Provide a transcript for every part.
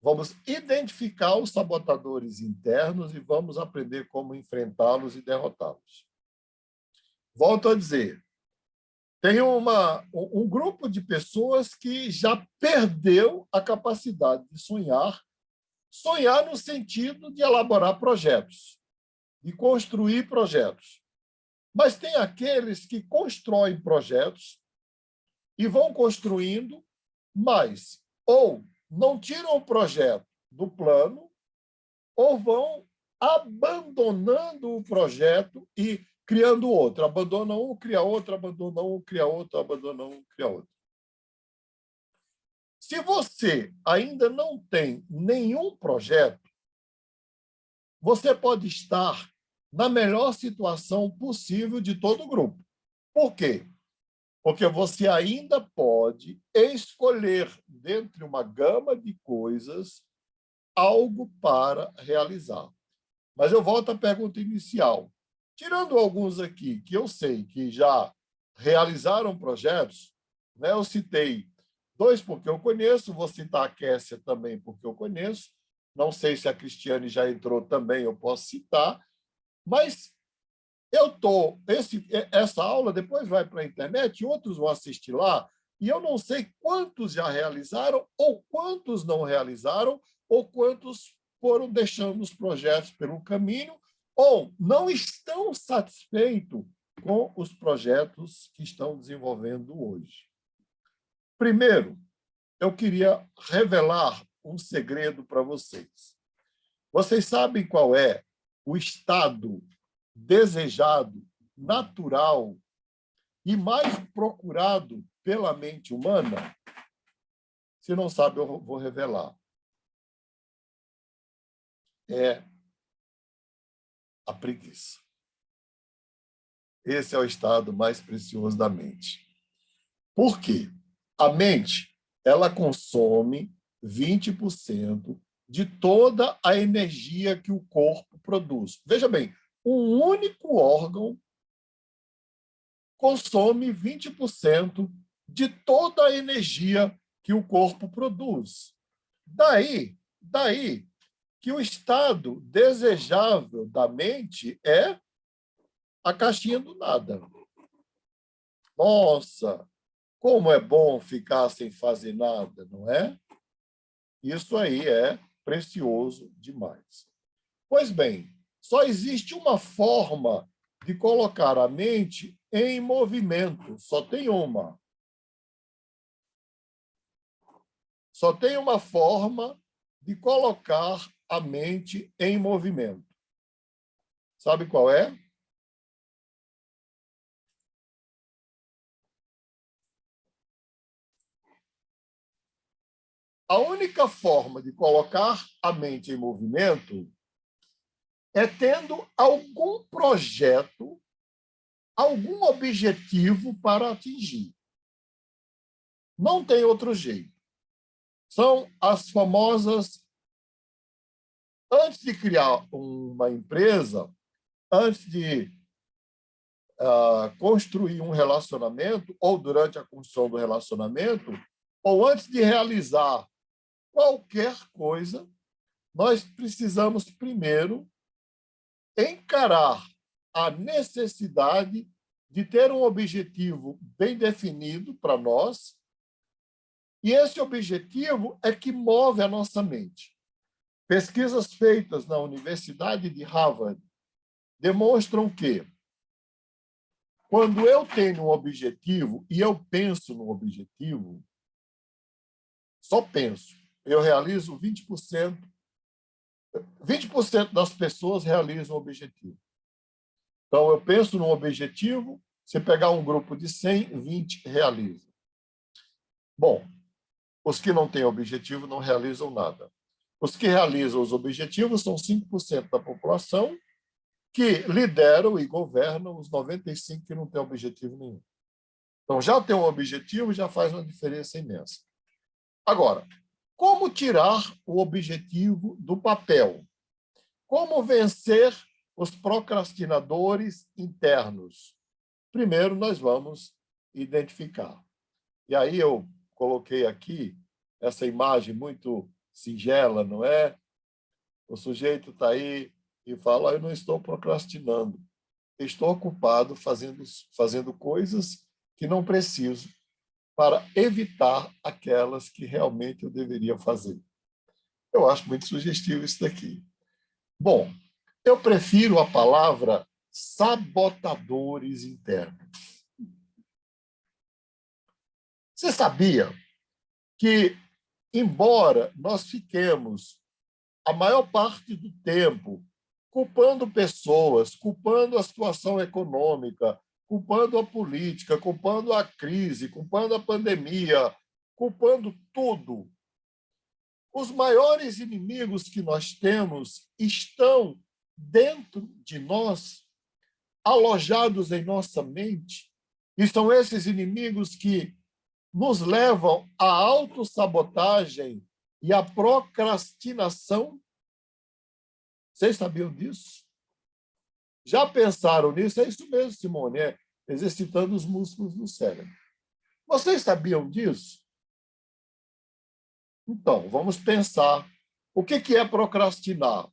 Vamos identificar os sabotadores internos e vamos aprender como enfrentá-los e derrotá-los. Volto a dizer, tem um grupo de pessoas que já perdeu a capacidade de sonhar no sentido de elaborar projetos, de construir projetos. Mas tem aqueles que constroem projetos e vão construindo, mas ou não tiram o projeto do plano, ou vão abandonando o projeto e criando outro. Abandona um, cria outro, abandona um, cria outro, abandona um, cria outro. Se você ainda não tem nenhum projeto, você pode estar na melhor situação possível de todo o grupo. Por quê? Porque você ainda pode escolher, dentre uma gama de coisas, algo para realizar. Mas eu volto à pergunta inicial. Tirando alguns aqui que eu sei que já realizaram projetos, né? Eu citei 2 porque eu conheço, vou citar a Kessia também porque eu conheço, não sei se a Cristiane já entrou também, eu posso citar, mas essa aula depois vai para a internet, outros vão assistir lá, e eu não sei quantos já realizaram, ou quantos não realizaram, ou quantos foram deixando os projetos pelo caminho, ou não estão satisfeitos com os projetos que estão desenvolvendo hoje. Primeiro, eu queria revelar um segredo para vocês. Vocês sabem qual é o estado desejado, natural e mais procurado pela mente humana? Se não sabe, eu vou revelar. É a preguiça. Esse é o estado mais precioso da mente. Por quê? A mente, ela consome 20% de toda a energia que o corpo produz. Veja bem, um único órgão consome 20% de toda a energia que o corpo produz. Daí que o estado desejável da mente é a caixinha do nada. Nossa, como é bom ficar sem fazer nada, não é? Isso aí é precioso demais. Pois bem, só existe uma forma de colocar a mente em movimento, só tem uma. Só tem uma forma de colocar a mente em movimento. Sabe qual é? A única forma de colocar a mente em movimento é tendo algum projeto, algum objetivo para atingir. Não tem outro jeito. São as famosas... Antes de criar uma empresa, antes de construir um relacionamento, ou durante a construção do relacionamento, ou antes de realizar qualquer coisa, nós precisamos primeiro encarar a necessidade de ter um objetivo bem definido para nós, e esse objetivo é que move a nossa mente. Pesquisas feitas na Universidade de Harvard demonstram que, quando eu tenho um objetivo e eu penso no objetivo, só penso, eu realizo 20%. 20% das pessoas realizam o objetivo. Então, eu penso num objetivo, se pegar um grupo de 100, 20 realizam. Bom, os que não têm objetivo não realizam nada. Os que realizam os objetivos são 5% da população, que lideram e governam os 95% que não têm objetivo nenhum. Então, já ter um objetivo já faz uma diferença imensa. Agora, como tirar o objetivo do papel? Como vencer os procrastinadores internos? Primeiro, nós vamos identificar. E aí eu coloquei aqui essa imagem muito singela, não é? O sujeito está aí e fala: eu não estou procrastinando, estou ocupado fazendo coisas que não preciso para evitar aquelas que realmente eu deveria fazer. Eu acho muito sugestivo isso daqui. Bom, eu prefiro a palavra sabotadores internos. Você sabia que, embora nós fiquemos a maior parte do tempo culpando pessoas, culpando a situação econômica, culpando a política, culpando a crise, culpando a pandemia, culpando tudo, os maiores inimigos que nós temos estão dentro de nós, alojados em nossa mente, e são esses inimigos que nos levam à autossabotagem e à procrastinação. Vocês sabiam disso? Já pensaram nisso? É isso mesmo, Simone, exercitando os músculos do cérebro. Vocês sabiam disso? Então, vamos pensar. O que é procrastinar?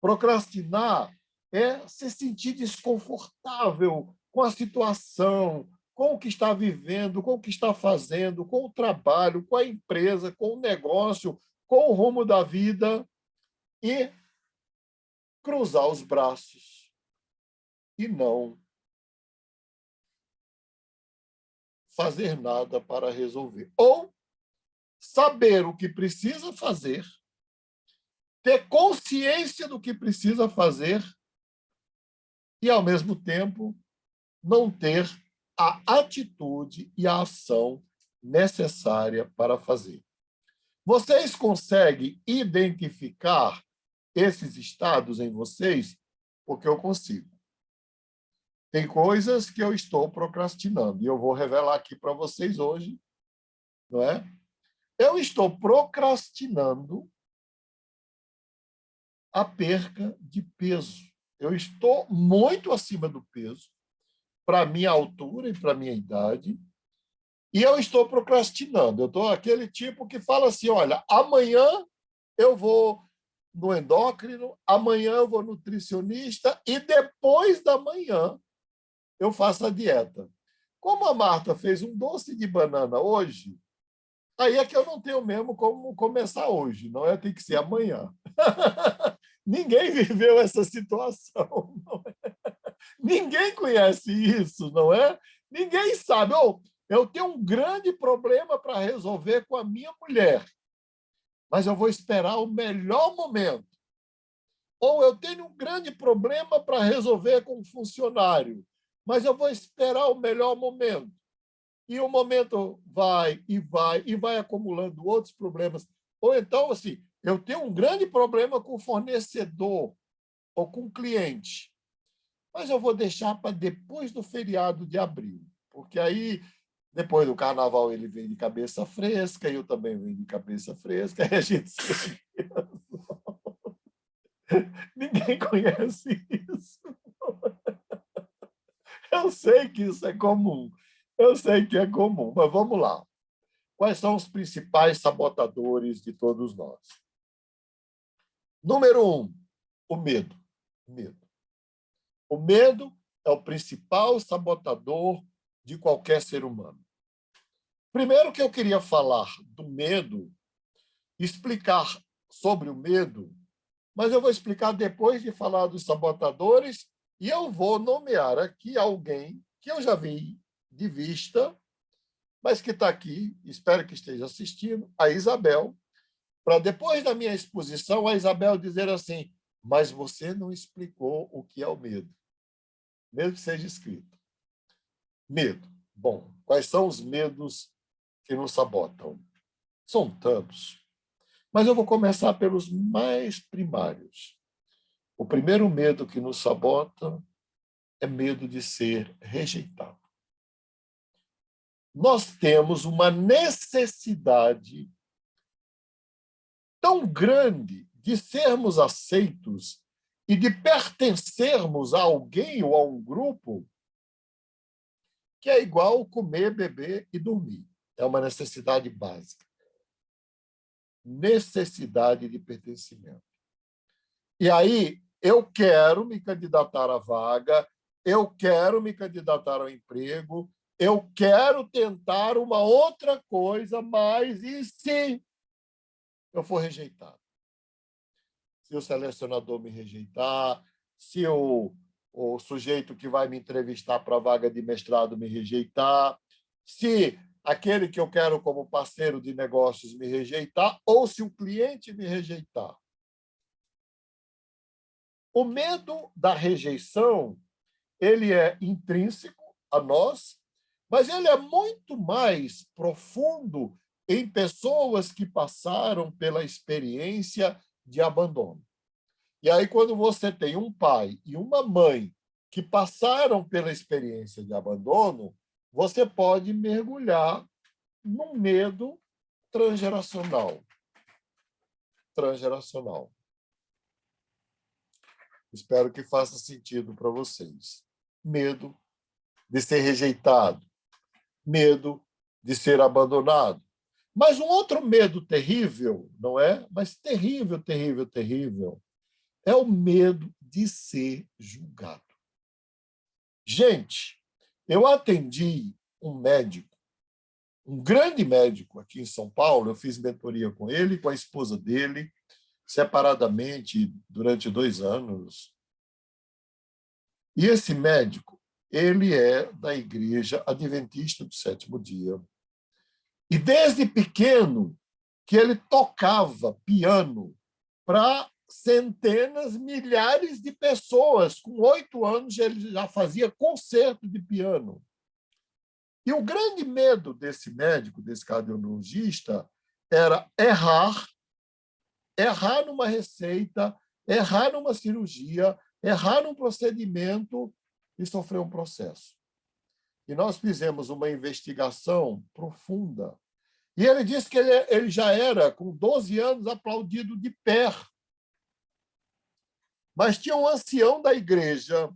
Procrastinar é se sentir desconfortável com a situação, com o que está vivendo, com o que está fazendo, com o trabalho, com a empresa, com o negócio, com o rumo da vida e cruzar os braços e não fazer nada para resolver. Ou saber o que precisa fazer, ter consciência do que precisa fazer e, ao mesmo tempo, não ter a atitude e a ação necessária para fazer. Vocês conseguem identificar esses estados em vocês? Porque eu consigo. Tem coisas que eu estou procrastinando e eu vou revelar aqui para vocês hoje, não é? Eu estou procrastinando a perca de peso. Eu estou muito acima do peso para a minha altura e para a minha idade, e eu estou procrastinando. Eu estou aquele tipo que fala assim: olha, amanhã eu vou no endócrino, amanhã eu vou nutricionista e depois da manhã eu faço a dieta. Como a Marta fez um doce de banana hoje, aí é que eu não tenho mesmo como começar hoje, não é? Tem que ser amanhã. Ninguém viveu essa situação, não é? Ninguém conhece isso, não é? Ninguém sabe. Oh, eu tenho um grande problema para resolver com a minha mulher, mas eu vou esperar o melhor momento. Ou eu tenho um grande problema para resolver com um funcionário, mas eu vou esperar o melhor momento. E o momento vai e vai acumulando outros problemas. Ou então, assim, eu tenho um grande problema com o fornecedor ou com o cliente, mas eu vou deixar para depois do feriado de abril, porque aí, depois do carnaval, ele vem de cabeça fresca, eu também venho de cabeça fresca, aí a gente se... Ninguém conhece isso. Eu sei que isso é comum, eu sei que é comum, mas vamos lá. Quais são os principais sabotadores de todos nós? Número 1, o medo. Medo. O medo é o principal sabotador de qualquer ser humano. Primeiro que eu queria falar do medo, explicar sobre o medo, mas eu vou explicar depois de falar dos sabotadores e eu vou nomear aqui alguém que eu já vi de vista, mas que está aqui, espero que esteja assistindo, a Isabel, para depois da minha exposição, a Isabel dizer assim: mas você não explicou o que é o medo, mesmo que seja escrito. Medo. Bom, quais são os medos que nos sabotam? São tantos, mas eu vou começar pelos mais primários. O primeiro medo que nos sabota é medo de ser rejeitado. Nós temos uma necessidade tão grande de sermos aceitos e de pertencermos a alguém ou a um grupo que é igual comer, beber e dormir. É uma necessidade básica. necessidade de pertencimento. E aí, eu quero me candidatar à vaga, eu quero me candidatar ao emprego, eu quero tentar uma outra coisa, mas e se eu for rejeitado? Se o selecionador me rejeitar, se o sujeito que vai me entrevistar para a vaga de mestrado me rejeitar, se aquele que eu quero como parceiro de negócios me rejeitar, ou se o cliente me rejeitar. O medo da rejeição, ele é intrínseco a nós, mas ele é muito mais profundo em pessoas que passaram pela experiência de abandono. E aí, quando você tem um pai e uma mãe que passaram pela experiência de abandono, você pode mergulhar num medo transgeracional. Transgeracional. Espero que faça sentido para vocês. Medo de ser rejeitado, medo de ser abandonado. Mas um outro medo terrível, não é? Mas terrível, terrível, terrível, é o medo de ser julgado. Gente, eu atendi um médico, um grande médico aqui em São Paulo, eu fiz mentoria com ele, com a esposa dele, separadamente durante 2 anos. E esse médico, ele é da Igreja Adventista do Sétimo Dia. E desde pequeno que ele tocava piano para centenas, milhares de pessoas. Com 8 anos ele já fazia concerto de piano. E o grande medo desse médico, desse cardiologista, era errar numa receita, errar numa cirurgia, errar num procedimento e sofrer um processo. E nós fizemos uma investigação profunda. E ele disse que ele já era, com 12 anos, aplaudido de pé. Mas tinha um ancião da igreja,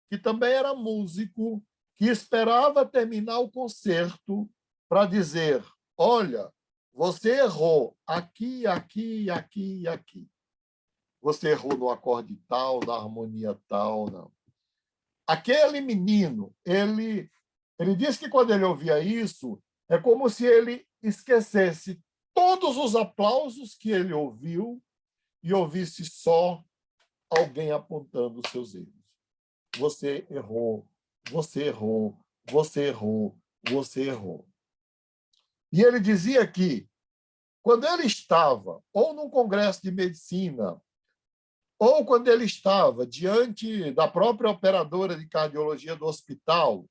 que também era músico, que esperava terminar o concerto para dizer: olha, você errou aqui, aqui, aqui e aqui. Você errou no acorde tal, na harmonia tal. Não. Aquele menino, ele disse que quando ele ouvia isso, é como se ele esquecesse todos os aplausos que ele ouviu e ouvisse só alguém apontando os seus erros. Você errou, você errou, você errou, você errou. E ele dizia que, quando ele estava ou num congresso de medicina, ou quando ele estava diante da própria operadora de cardiologia do hospital,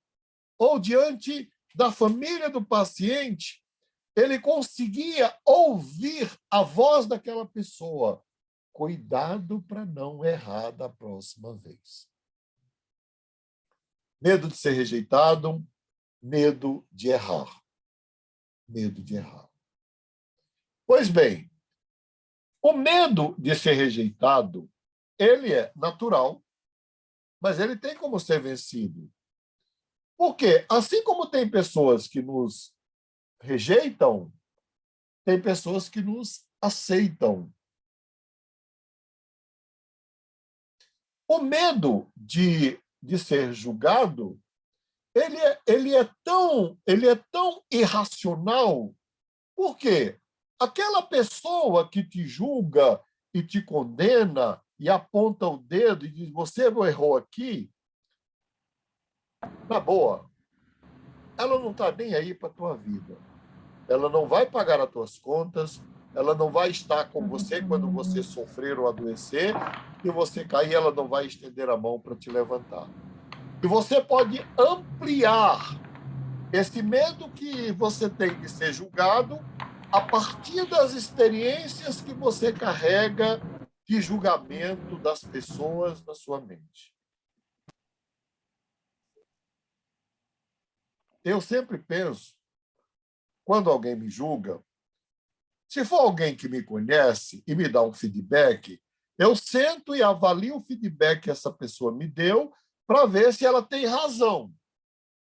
ou diante da família do paciente, ele conseguia ouvir a voz daquela pessoa. Cuidado para não errar da próxima vez. Medo de ser rejeitado, medo de errar. Medo de errar. Pois bem, o medo de ser rejeitado, ele é natural, mas ele tem como ser vencido. Por quê? Assim como tem pessoas que nos rejeitam, tem pessoas que nos aceitam. O medo de ser julgado, ele é tão irracional. Por quê? Aquela pessoa que te julga e te condena e aponta o dedo e diz: você errou aqui, na boa, ela não está nem aí para a tua vida. Ela não vai pagar as tuas contas, ela não vai estar com você quando você sofrer ou adoecer, e você cair, ela não vai estender a mão para te levantar. E você pode ampliar esse medo que você tem de ser julgado a partir das experiências que você carrega de julgamento das pessoas na sua mente. Eu sempre penso, quando alguém me julga, se for alguém que me conhece e me dá um feedback, eu sento e avalio o feedback que essa pessoa me deu para ver se ela tem razão.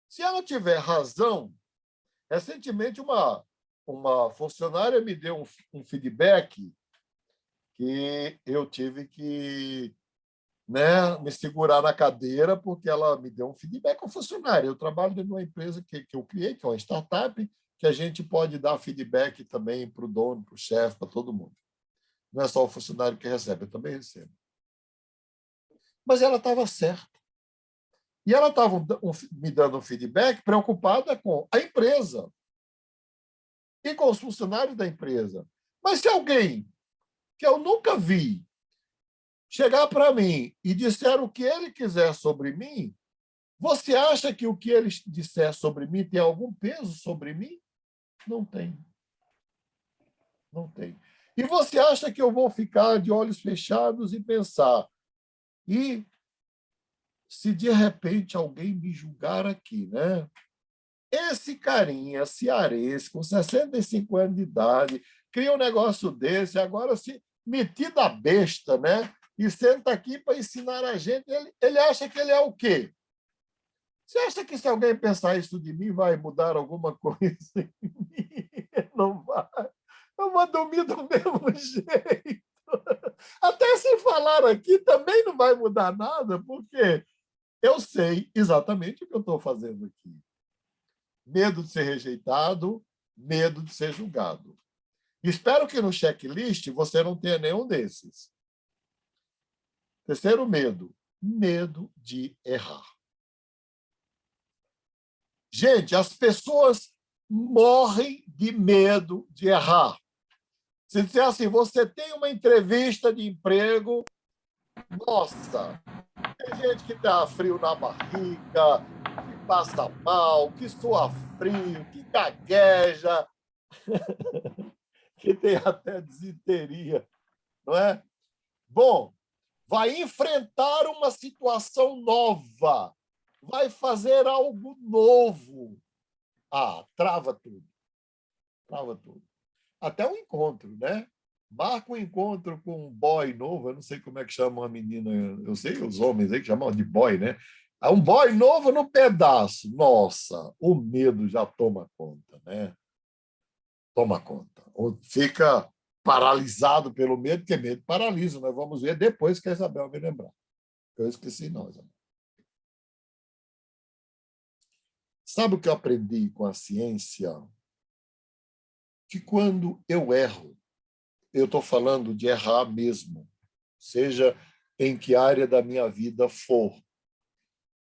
Se ela tiver razão, recentemente uma funcionária me deu um feedback que eu tive que, né, me segurar na cadeira, porque ela me deu um feedback ao funcionário. Eu trabalho dentro de uma empresa que eu criei, que é uma startup, que a gente pode dar feedback também para o dono, para o chefe, para todo mundo. Não é só o funcionário que recebe, eu também recebo. Mas ela estava certa. E ela estava me dando um feedback preocupada com a empresa e com os funcionários da empresa. Mas se alguém que eu nunca vi chegar para mim e disser o que ele quiser sobre mim, você acha que o que ele disser sobre mim tem algum peso sobre mim? Não tem. Não tem. E você acha que eu vou ficar de olhos fechados e pensar, e se de repente alguém me julgar aqui, né? Esse carinha cearense, com 65 anos de idade, cria um negócio desse, agora se metida a besta, né? E senta aqui para ensinar a gente. Ele acha que ele é o quê? Você acha que se alguém pensar isso de mim vai mudar alguma coisa em mim? Não vai. Eu vou dormir do mesmo jeito. Até se falar aqui também não vai mudar nada, porque eu sei exatamente o que eu estou fazendo aqui. Medo de ser rejeitado, medo de ser julgado. Espero que no checklist você não tenha nenhum desses. Terceiro medo, medo de errar. Gente, as pessoas morrem de medo de errar. Se disser assim, você tem uma entrevista de emprego, nossa, tem gente que dá frio na barriga, que passa mal, que sua frio, que gagueja, que tem até desinteria, não é? Bom, vai enfrentar uma situação nova, vai fazer algo novo. Ah, trava tudo. Trava tudo. Até o encontro, né? Marca um encontro com um boy novo, eu não sei como é que chama uma menina, eu sei os homens aí que chamam de boy, né? Um boy novo no pedaço. Nossa, o medo já toma conta, né? Toma conta. Ou fica paralisado pelo medo, porque medo paralisa. Nós vamos ver depois que a Isabel me lembrar. Eu esqueci, não, Isabel. Sabe o que eu aprendi com a ciência? Que quando eu erro, eu estou falando de errar mesmo, seja em que área da minha vida for,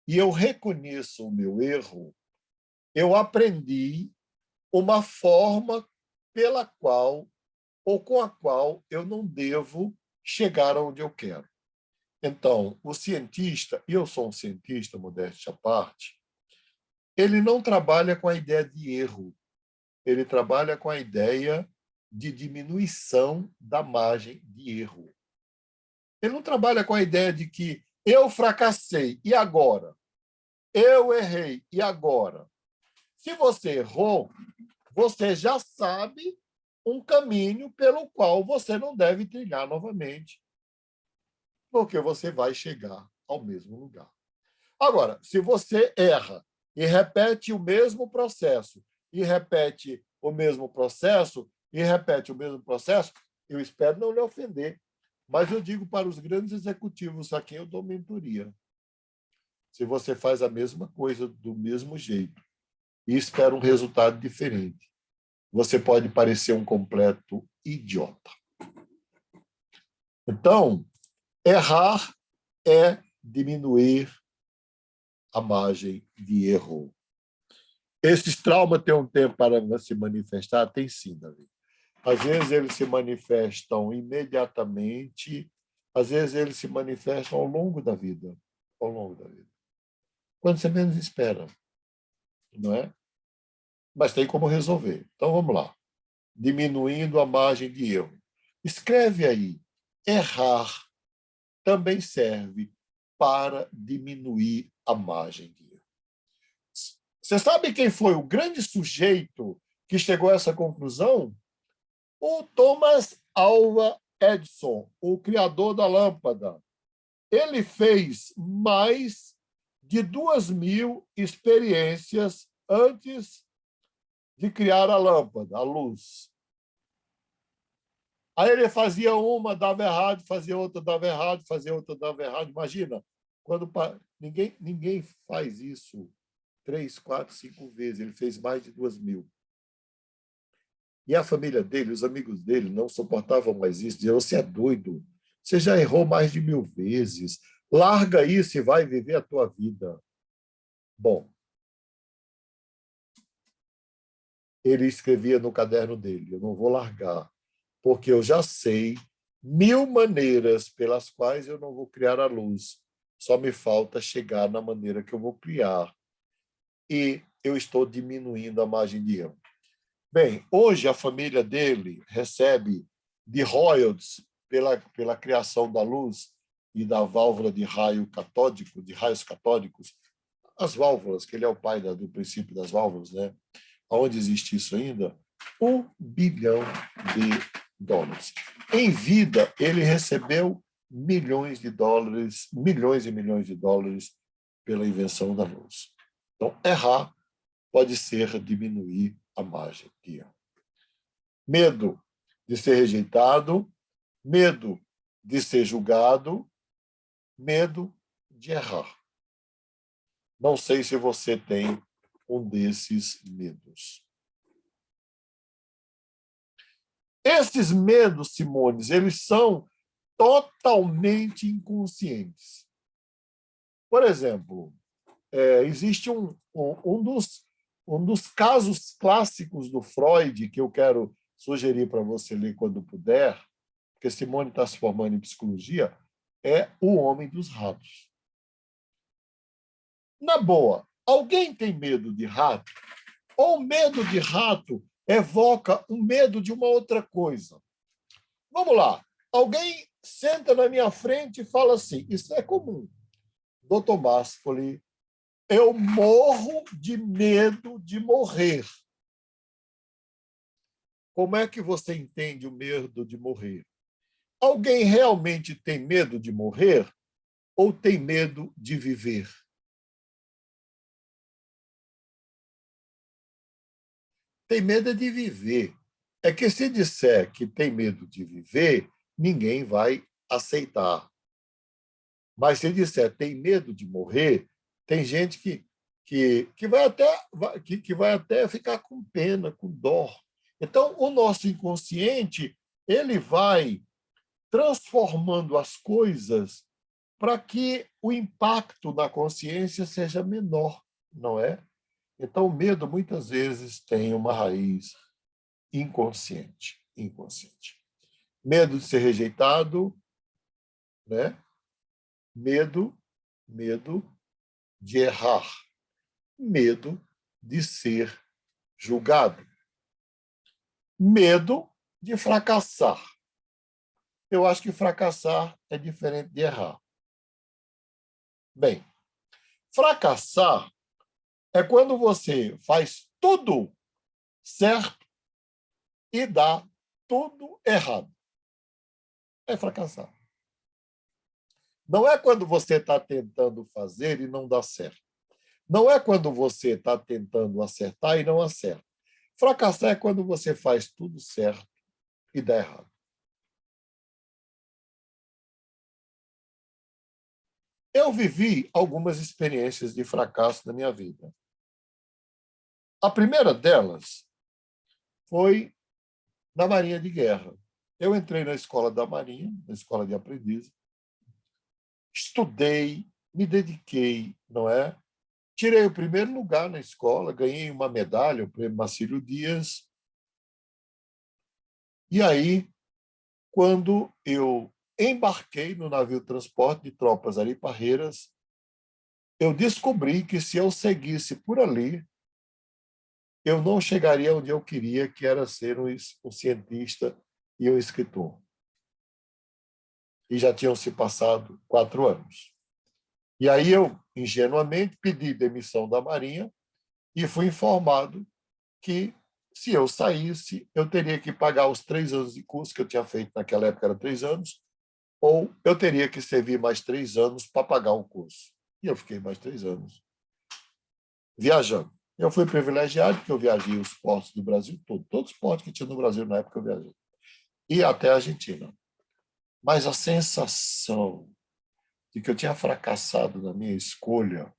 e eu reconheço o meu erro, eu aprendi uma forma pela qual ou com a qual eu não devo chegar onde eu quero. Então, o cientista, e eu sou um cientista, modéstia à parte, ele não trabalha com a ideia de erro, ele trabalha com a ideia de diminuição da margem de erro. Ele não trabalha com a ideia de que eu fracassei, e agora? Eu errei, e agora? Se você errou, você já sabe um caminho pelo qual você não deve trilhar novamente, porque você vai chegar ao mesmo lugar. Agora, se você erra e repete o mesmo processo, e repete o mesmo processo, e repete o mesmo processo, eu espero não lhe ofender, mas eu digo para os grandes executivos a quem eu dou mentoria, se você faz a mesma coisa do mesmo jeito e espera um resultado diferente, você pode parecer um completo idiota. Então, errar é diminuir a margem de erro. Esses traumas têm um tempo para se manifestar? Tem sim, Davi. Às vezes eles se manifestam imediatamente, às vezes eles se manifestam ao longo da vida. Ao longo da vida. Quando você menos espera. Não é? Mas tem como resolver. Então vamos lá. Diminuindo a margem de erro. Escreve aí. Errar também serve para diminuir a margem de erro. Você sabe quem foi o grande sujeito que chegou a essa conclusão? O Thomas Alva Edison, o criador da lâmpada. Ele fez mais de 2.000 experiências antes de criar a lâmpada, a luz. Aí ele fazia uma, dava errado, fazia outra, dava errado, fazia outra, dava errado. Imagina, quando ninguém faz isso 3, 4, 5 vezes. Ele fez mais de 2.000. E a família dele, os amigos dele, não suportavam mais isso. Diziam, você é doido, você já errou mais de 1.000 vezes. Larga isso e vai viver a tua vida. Bom, ele escrevia no caderno dele, eu não vou largar, porque eu já sei 1.000 maneiras pelas quais eu não vou criar a luz. Só me falta chegar na maneira que eu vou criar. E eu estou diminuindo a margem de erro. Bem, hoje a família dele recebe de royalties pela criação da luz e da válvula de raio catódico, de raios catódicos, as válvulas, que ele é o pai do princípio das válvulas, né? Onde existe isso ainda? $1 bilhão. Em vida, ele recebeu milhões de dólares, milhões e milhões de dólares pela invenção da luz. Então, errar pode ser diminuir a margem de erro. Medo de ser rejeitado, medo de ser julgado, medo de errar. Não sei se você tem um desses medos. Esses medos, Simone, eles são totalmente inconscientes. Por exemplo, existe um dos casos clássicos do Freud que eu quero sugerir para você ler quando puder, porque Simone está se formando em psicologia, é O Homem dos Ratos. Na boa, alguém tem medo de rato? Ou medo de rato evoca um medo de uma outra coisa? Vamos lá. Alguém senta na minha frente e fala assim, isso é comum. Dr. Mascoli, eu morro de medo de morrer. Como é que você entende o medo de morrer? Alguém realmente tem medo de morrer ou tem medo de viver? Tem medo de viver. É que se disser que tem medo de viver, ninguém vai aceitar. Mas se disser tem medo de morrer, tem gente que vai até ficar com pena, com dó. Então, o nosso inconsciente ele vai transformando as coisas para que o impacto na consciência seja menor, não é? Então, o medo muitas vezes tem uma raiz inconsciente. Medo de ser rejeitado, né? Medo de errar, medo de ser julgado, medo de fracassar. Eu acho que fracassar é diferente de errar. Bem, fracassar é quando você faz tudo certo e dá tudo errado. É fracassar. Não é quando você está tentando fazer e não dá certo. Não é quando você está tentando acertar e não acerta. Fracassar é quando você faz tudo certo e dá errado. Eu vivi algumas experiências de fracasso na minha vida. A primeira delas foi na Marinha de Guerra. Eu entrei na escola da Marinha, na escola de aprendiz, estudei, me dediquei, não é? Tirei o primeiro lugar na escola, ganhei uma medalha, o Prêmio Marcílio Dias. E aí, quando eu embarquei no navio transporte de tropas Ari Parreiras, eu descobri que se eu seguisse por ali, eu não chegaria onde eu queria, que era ser um cientista e um escritor. E já tinham se passado 4 anos. E aí eu, ingenuamente, pedi demissão da Marinha e fui informado que, se eu saísse, eu teria que pagar os 3 anos de curso que eu tinha feito naquela época, era 3 anos, ou eu teria que servir mais 3 anos para pagar o curso. E eu fiquei mais 3 anos viajando. Eu fui privilegiado porque eu viajei os portos do Brasil todo. Todos os portos que tinha no Brasil na época eu viajei. E até a Argentina. Mas a sensação de que eu tinha fracassado na minha escolha.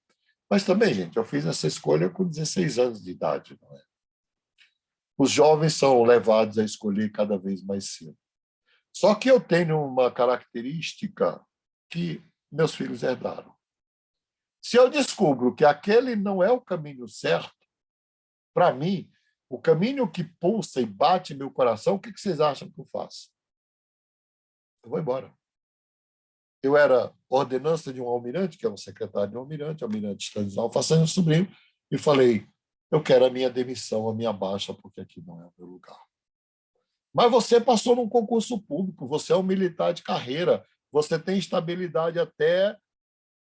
Mas também, gente, eu fiz essa escolha com 16 anos de idade. Não é? Os jovens são levados a escolher cada vez mais cedo. Só que eu tenho uma característica que meus filhos herdaram. Se eu descubro que aquele não é o caminho certo, para mim, o caminho que pulsa e bate meu coração, o que vocês acham que eu faço? Eu vou embora. Eu era ordenança de um almirante, que é um secretário de um almirante, almirante Stanislau Facções Sobrinho, e falei, eu quero a minha demissão, a minha baixa, porque aqui não é o meu lugar. Mas você passou num concurso público, você é um militar de carreira, você tem estabilidade até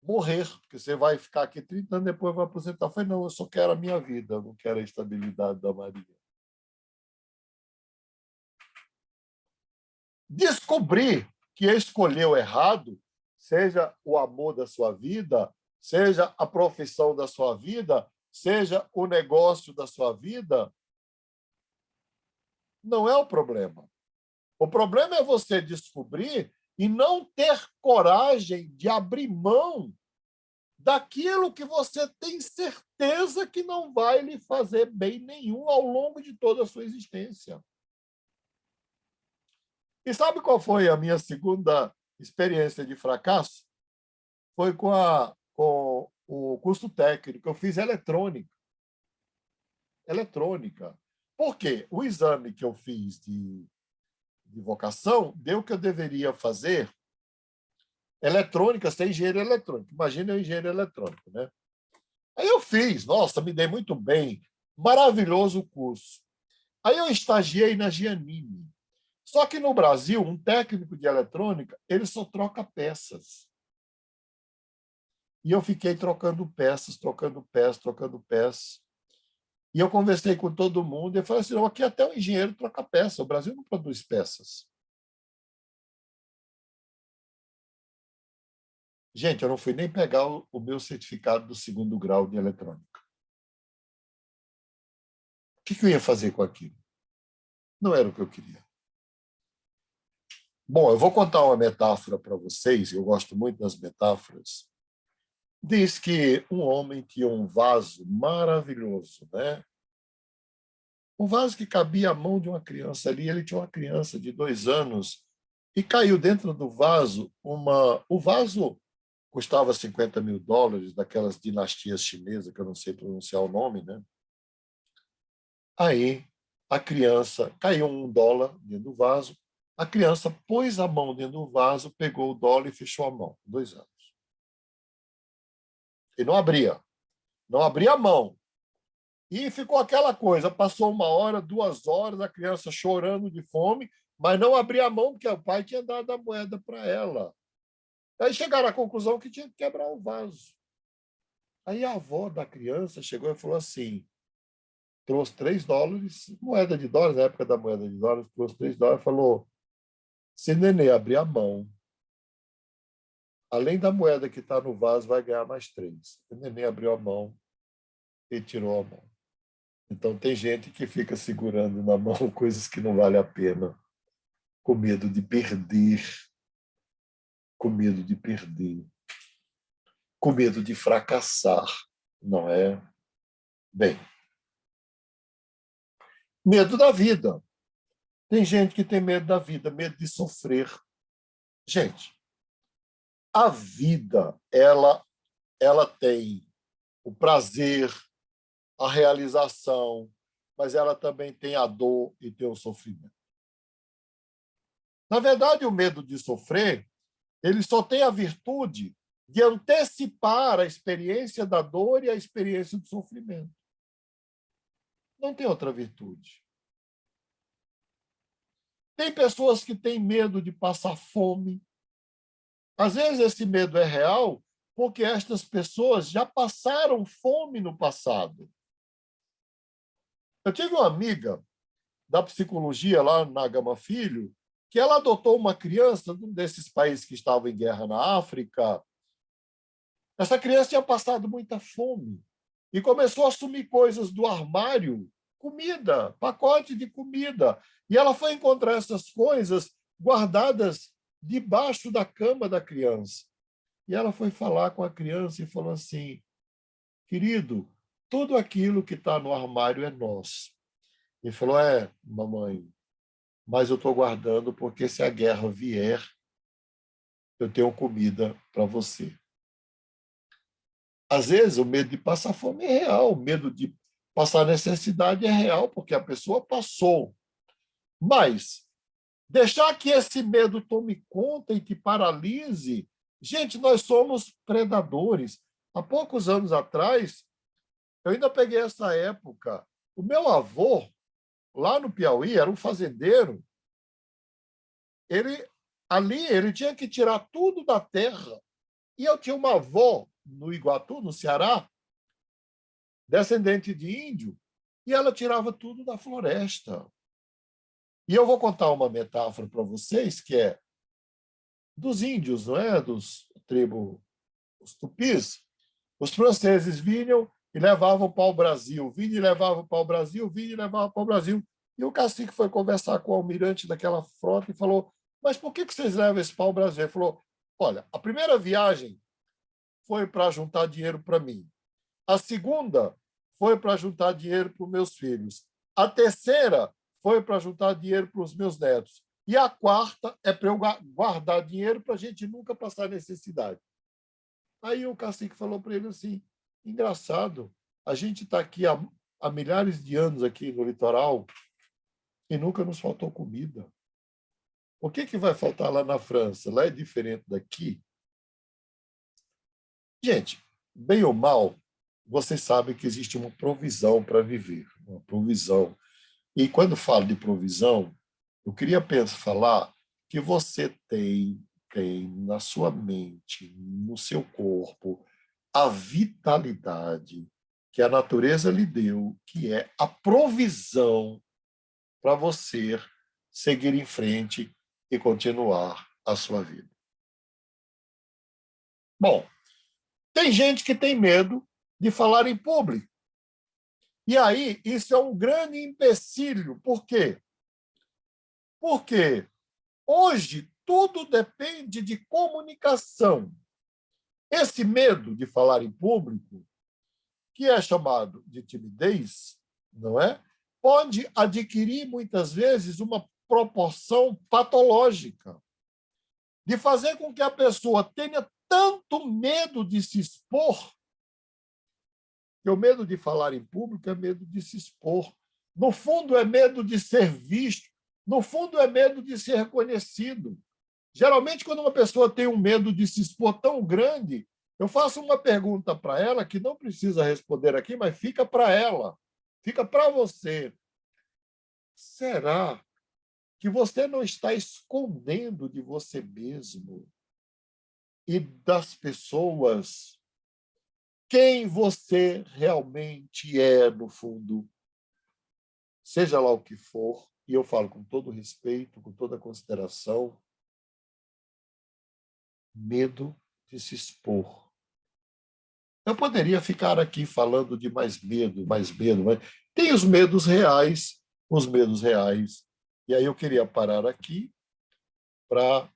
morrer, porque você vai ficar aqui 30 anos, depois vai aposentar. Eu falei, não, eu só quero a minha vida, eu não quero a estabilidade da Maria. Descobrir que escolheu errado, seja o amor da sua vida, seja a profissão da sua vida, seja o negócio da sua vida, não é o problema. O problema é você descobrir e não ter coragem de abrir mão daquilo que você tem certeza que não vai lhe fazer bem nenhum ao longo de toda a sua existência. E sabe qual foi a minha segunda experiência de fracasso? Foi com o curso técnico. Eu fiz eletrônica. Eletrônica. Por quê? O exame que eu fiz de vocação deu que eu deveria fazer eletrônica, ser engenheiro eletrônico. Imagina eu engenheiro eletrônico, né? Aí eu fiz, nossa, me dei muito bem, maravilhoso o curso. Aí eu estagiei na Giannini. Só que no Brasil, um técnico de eletrônica, ele só troca peças. E eu fiquei trocando peças, trocando peças, trocando peças. E eu conversei com todo mundo e eu falei assim, não, aqui até o engenheiro troca peça, o Brasil não produz peças. Gente, eu não fui nem pegar o meu certificado do 2º grau de eletrônica. O que eu ia fazer com aquilo? Não era o que eu queria. Bom, eu vou contar uma metáfora para vocês, eu gosto muito das metáforas. Diz que um homem tinha um vaso maravilhoso, né? Um vaso que cabia à mão de uma criança ali, ele tinha uma criança de 2 anos e caiu dentro do vaso O vaso custava $50.000, daquelas dinastias chinesas, que eu não sei pronunciar o nome, né? Aí a criança, caiu $1 dentro do vaso, a criança pôs a mão dentro do vaso, pegou o dólar e fechou a mão, 2 anos. E não abria a mão. E ficou aquela coisa, passou 1 hora, 2 horas, a criança chorando de fome, mas não abria a mão porque o pai tinha dado a moeda para ela. Aí chegaram à conclusão que tinha que quebrar o vaso. Aí a avó da criança chegou e falou assim, trouxe $3, moeda de dólares, na época da moeda de dólares, trouxe $3 e falou, se nenê abrir a mão, além da moeda que está no vaso, vai ganhar mais 3. O neném abriu a mão e tirou a mão. Então, tem gente que fica segurando na mão coisas que não vale a pena, com medo de perder, com medo de perder, com medo de fracassar, não é? Bem, medo da vida. Tem gente que tem medo da vida, medo de sofrer. Gente, a vida, ela tem o prazer, a realização, mas ela também tem a dor e tem o sofrimento. Na verdade, o medo de sofrer, ele só tem a virtude de antecipar a experiência da dor e a experiência do sofrimento. Não tem outra virtude. Tem pessoas que têm medo de passar fome. Às vezes, esse medo é real porque estas pessoas já passaram fome no passado. Eu tive uma amiga da psicologia lá na Gama Filho, que ela adotou uma criança de um desses países que estavam em guerra na África. Essa criança tinha passado muita fome. e começou a sumir coisas do armário, comida, pacote de comida. E ela foi encontrar essas coisas guardadas debaixo da cama da criança. E ela foi falar com a criança e falou assim: querido, tudo aquilo que está no armário é nosso. Ele falou: é, mamãe, mas eu estou guardando porque se a guerra vier, eu tenho comida para você. Às vezes, o medo de passar fome é real, o medo de passar necessidade é real, porque a pessoa passou. Mas deixar que esse medo tome conta e te paralise, gente, nós somos predadores. Há poucos anos atrás, eu ainda peguei essa época. O meu avô, lá no Piauí, era um fazendeiro. Ele tinha que tirar tudo da terra. E eu tinha uma avó no Iguatu, no Ceará, descendente de índio, e ela tirava tudo da floresta. E eu vou contar uma metáfora para vocês, que é dos índios, não é? Dos tribos, os tupis. Os franceses vinham e levavam para o Brasil, vinham e levavam para o Brasil, vinham e levavam para o Brasil. E o cacique foi conversar com o almirante daquela frota e falou: mas por que vocês levam esse pau ao Brasil? Ele falou: olha, a primeira viagem foi para juntar dinheiro para mim. A segunda foi para juntar dinheiro para os meus filhos. A terceira foi para juntar dinheiro para os meus netos. E a quarta é para eu guardar dinheiro para a gente nunca passar necessidade. Aí o cacique falou para ele assim: engraçado, a gente está aqui há milhares de anos aqui no litoral e nunca nos faltou comida. O que vai faltar lá na França? Lá é diferente daqui? Gente, bem ou mal, vocês sabem que existe uma provisão para viver, uma provisão. E quando falo de provisão, eu queria falar que você tem na sua mente, no seu corpo, a vitalidade que a natureza lhe deu, que é a provisão para você seguir em frente e continuar a sua vida. Bom, tem gente que tem medo de falar em público. E aí, isso é um grande empecilho. Por quê? Porque hoje tudo depende de comunicação. Esse medo de falar em público, que é chamado de timidez, não é? Pode adquirir muitas vezes uma proporção patológica, de fazer com que a pessoa tenha tanto medo de se expor, que o medo de falar em público é medo de se expor. No fundo, é medo de ser visto. No fundo, é medo de ser reconhecido. Geralmente, quando uma pessoa tem um medo de se expor tão grande, eu faço uma pergunta para ela que não precisa responder aqui, mas fica para ela, fica para você. Será que você não está escondendo de você mesmo e das pessoas quem você realmente é, no fundo? Seja lá o que for, e eu falo com todo respeito, com toda consideração, medo de se expor. Eu poderia ficar aqui falando de mais medo, mas tem os medos reais, os medos reais. E aí eu queria parar aqui para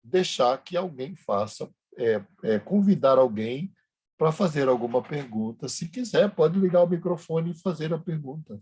deixar que alguém faça, convidar alguém para fazer alguma pergunta. Se quiser, pode ligar o microfone e fazer a pergunta.